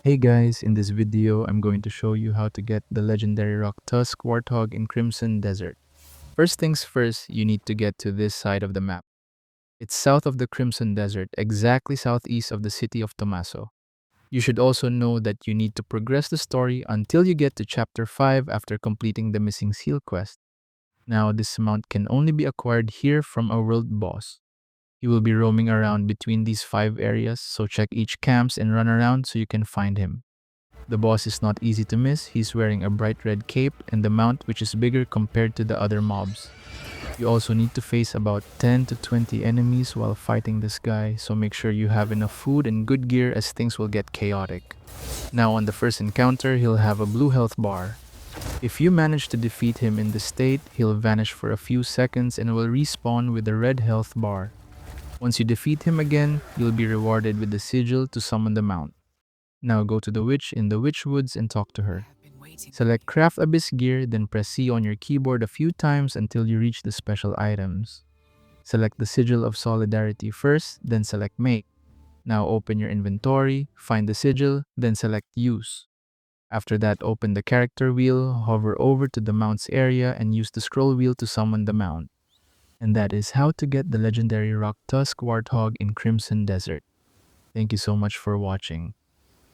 Hey guys, in this video, I'm going to show you how to get the legendary rock Tusk Warthog in Crimson Desert. First things first, you need to get to this side of the map. It's south of the Crimson Desert, exactly southeast of the city of Tomaso. You should also know that you need to progress the story until you get to chapter 5 after completing the missing seal quest. Now, this mount can only be acquired here from a world boss. You will be roaming around between these 5 areas, so check each camps and run around so you can find him. The boss is not easy to miss. He's wearing a bright red cape and the mount which is bigger compared to the other mobs. You also need to face about 10 to 20 enemies while fighting this guy, so make sure you have enough food and good gear as things will get chaotic. Now on the first encounter, he'll have a blue health bar. If you manage to defeat him in this state, he'll vanish for a few seconds and will respawn with a red health bar. Once you defeat him again, you'll be rewarded with the sigil to summon the mount. Now go to the witch in the witch woods and talk to her. Select Craft Abyss Gear, then press C on your keyboard a few times until you reach the special items. Select the Sigil of Solidarity first, then select Make. Now open your inventory, find the sigil, then select Use. After that, open the character wheel, hover over to the mount's area, and use the scroll wheel to summon the mount. And that is how to get the legendary rock Tusk Warthog in Crimson Desert. Thank you so much for watching.